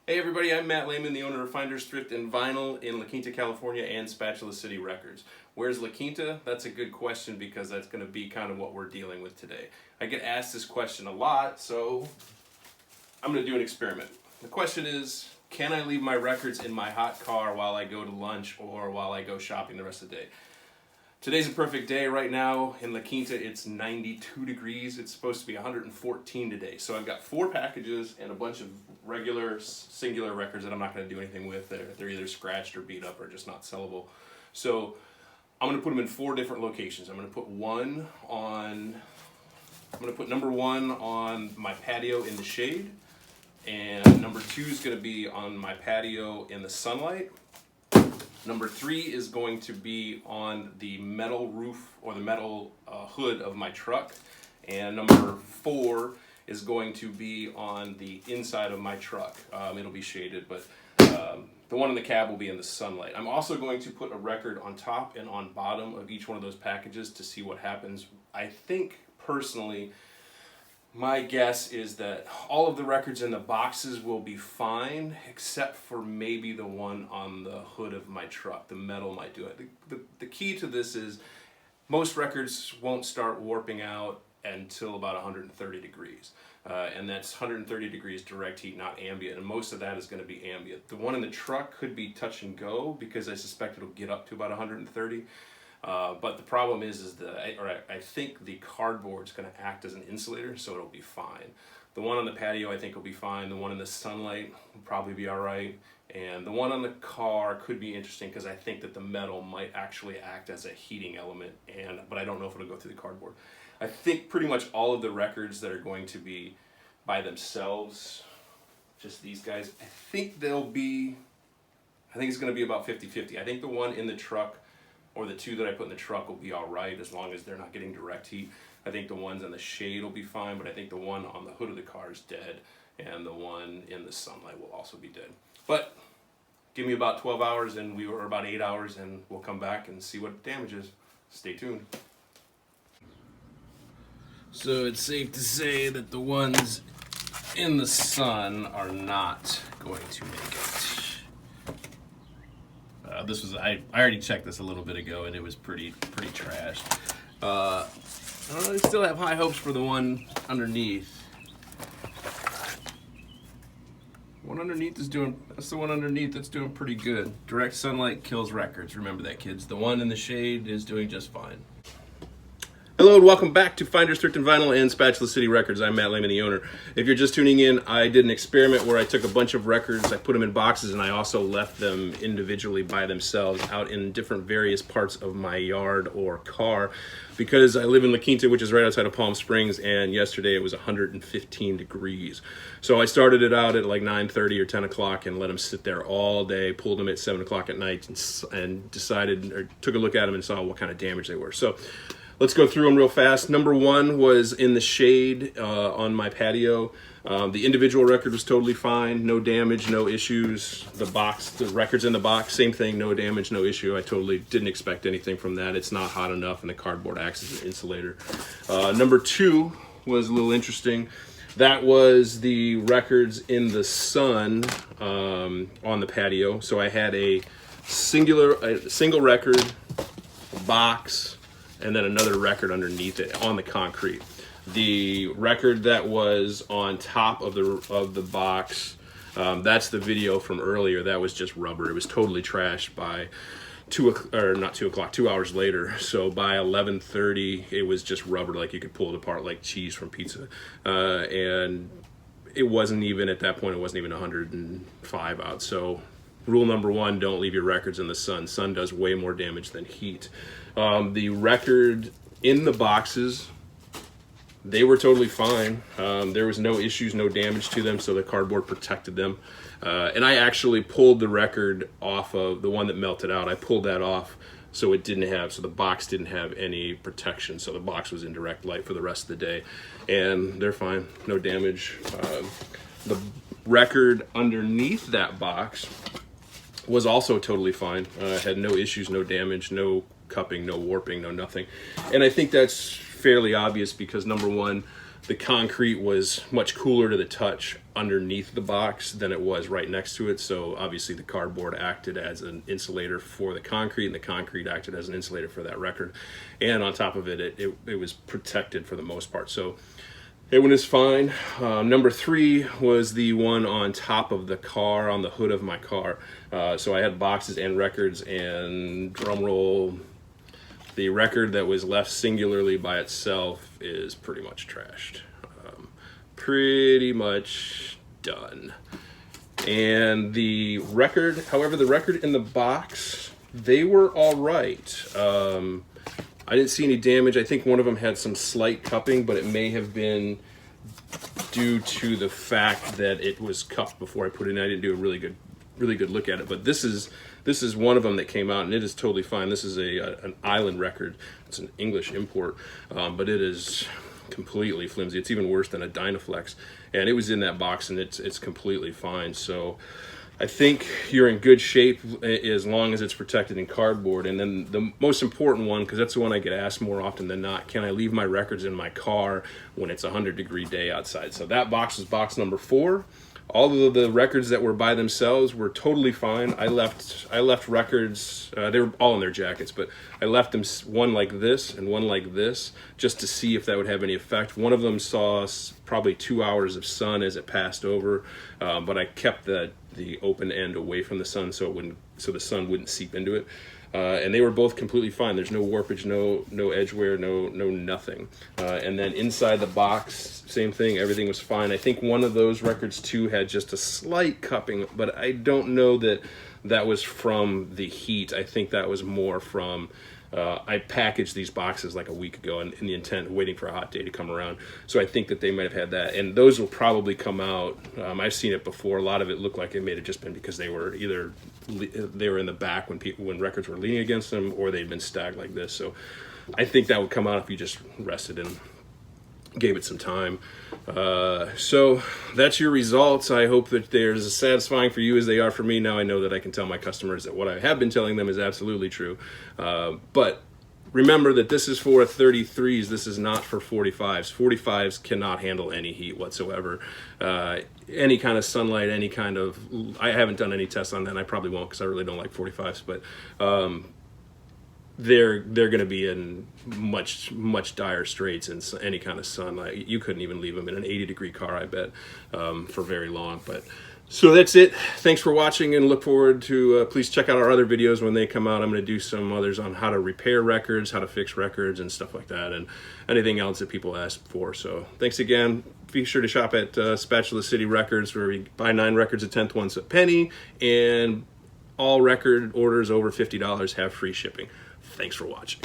Hey everybody, I'm Matt Lehman, the owner of Finders Thrift and Vinyl in La Quinta, California and Spatula City Records. Where's La Quinta? That's a good question because that's going to be kind of what we're dealing with today. I get asked this question a lot, so I'm going to do an experiment. The question is, can I leave my records in my hot car while I go to lunch or while I go shopping the rest of the day? Today's a perfect day. Right now in La Quinta it's 92 degrees. It's supposed to be 114 today. So I've got 4 packages and a bunch of regular singular records that I'm not going to do anything with. They're either scratched or beat up or just not sellable. So I'm going to put them in 4 different locations. I'm going to put number 1 on my patio in the shade, and number 2 is going to be on my patio in the sunlight. Number 3 is going to be on the metal roof or the metal hood of my truck. And number 4 is going to be on the inside of my truck. It'll be shaded, but the one in the cab will be in the sunlight. I'm also going to put a record on top and on bottom of each one of those packages to see what happens. I think personally, my guess is that all of the records in the boxes will be fine, except for maybe the one on the hood of my truck. The metal might do it. The key to this is most records won't start warping out until about 130 degrees. And that's 130 degrees direct heat, not ambient. And most of that is going to be ambient. The one in the truck could be touch and go because I suspect it'll get up to about 130. But the problem is I think the cardboard's going to act as an insulator, so it'll be fine. The one on the patio I think will be fine. The one in the sunlight will probably be all right. And the one on the car could be interesting because I think that the metal might actually act as a heating element, but I don't know if it'll go through the cardboard. I think pretty much all of the records that are going to be by themselves, just these guys, I think it's going to be about 50-50. I think the one in the truck or the 2 that I put in the truck will be all right as long as they're not getting direct heat. I think the ones in the shade will be fine, but I think the one on the hood of the car is dead, and the one in the sunlight will also be dead. But give me about 12 hours, or about 8 hours, and we'll come back and see what damage is. Stay tuned. So it's safe to say that the ones in the sun are not going to make it. I already checked this a little bit ago, and it was pretty trashed. I still have high hopes for the one underneath. That's the one underneath that's doing pretty good. Direct sunlight kills records. Remember that, kids. The one in the shade is doing just fine. Hello and welcome back to Finders Thrift and Vinyl and Spatula City Records. I'm Matt Lehman, the owner. If you're just tuning in, I did an experiment where I took a bunch of records, I put them in boxes, and I also left them individually by themselves out in different various parts of my yard or car, because I live in La Quinta, which is right outside of Palm Springs, and yesterday it was 115 degrees. So I started it out at like 9:30 or 10 o'clock and let them sit there all day, pulled them at 7 o'clock at night, and took a look at them and saw what kind of damage they were. So let's go through them real fast. Number 1 was in the shade on my patio. The individual record was totally fine, no damage, no issues. The records in the box, same thing, no damage, no issue. I totally didn't expect anything from that. It's not hot enough, and the cardboard acts as an insulator. Number 2 was a little interesting. That was the records in the sun on the patio. So I had a single record, box, and then another record underneath it on the concrete. The record that was on top of the box, that's the video from earlier. That was just rubber. It was totally trashed by 2 hours later. So by 11:30, it was just rubber, like you could pull it apart like cheese from pizza. And it wasn't even, at that point, it wasn't even 105 out. So rule number 1, don't leave your records in the sun. Sun does way more damage than heat. The record in the boxes, they were totally fine. There was no issues, no damage to them, so the cardboard protected them. And I actually pulled the record off of the one that melted out. I pulled that off so the box didn't have any protection. So the box was in direct light for the rest of the day. And they're fine, no damage. The record underneath that box was also totally fine. Had no issues, no damage, no cupping, no warping, no nothing. And I think that's fairly obvious because number 1, the concrete was much cooler to the touch underneath the box than it was right next to it. So obviously the cardboard acted as an insulator for the concrete, and the concrete acted as an insulator for that record. And on top of it, it was protected for the most part. So it one is fine. Number 3 was the one on top of the car, on the hood of my car. So I had boxes and records, and drum roll, the record that was left singularly by itself is pretty much trashed. Pretty much done. And the record, however, the record in the box, they were all right. I didn't see any damage. I think one of them had some slight cupping, but it may have been due to the fact that it was cupped before I put it in. I didn't do a really good look at it. But this is one of them that came out, and it is totally fine. This is an island record. It's an English import, but it is completely flimsy. It's even worse than a Dynaflex, and it was in that box, and it's completely fine. So I think you're in good shape as long as it's protected in cardboard. And then the most important one, because that's the one I get asked more often than not, can I leave my records in my car when it's a 100-degree day outside? So that box is box number 4. All of the records that were by themselves were totally fine. I left records, they were all in their jackets, but I left them one like this and one like this just to see if that would have any effect. One of them saw probably 2 hours of sun as it passed over, but I kept the open end away from the sun so the sun wouldn't seep into it. And they were both completely fine. There's no warpage, no edge wear, no nothing. And then inside the box, same thing. Everything was fine. I think one of those records too had just a slight cupping, but I don't know that was from the heat. I think that was more from I packaged these boxes like a week ago, and in the intent of waiting for a hot day to come around. So I think that they might have had that, and those will probably come out. I've seen it before. A lot of it looked like it may have just been because they were either in the back when records were leaning against them, or they'd been stacked like this. So I think that would come out if you just rested and gave it some time. So that's your results. I hope that they're as satisfying for you as they are for me. Now I know that I can tell my customers that what I have been telling them is absolutely true. But remember that this is for 33s. This is not for 45s. 45s cannot handle any heat whatsoever. Any kind of sunlight, any kind of... I haven't done any tests on that, and I probably won't because I really don't like 45s. But they're going to be in much dire straits in any kind of sun. Like, you couldn't even leave them in an 80-degree car, I bet, for very long. But so that's it. Thanks for watching, and look forward to please check out our other videos when they come out. I'm going to do some others on how to repair records, how to fix records, and stuff like that, and anything else that people ask for. So thanks again. Be sure to shop at Spatula City Records, where we buy 9 records, a tenth one's a penny, and all record orders over $50 have free shipping. Thanks for watching.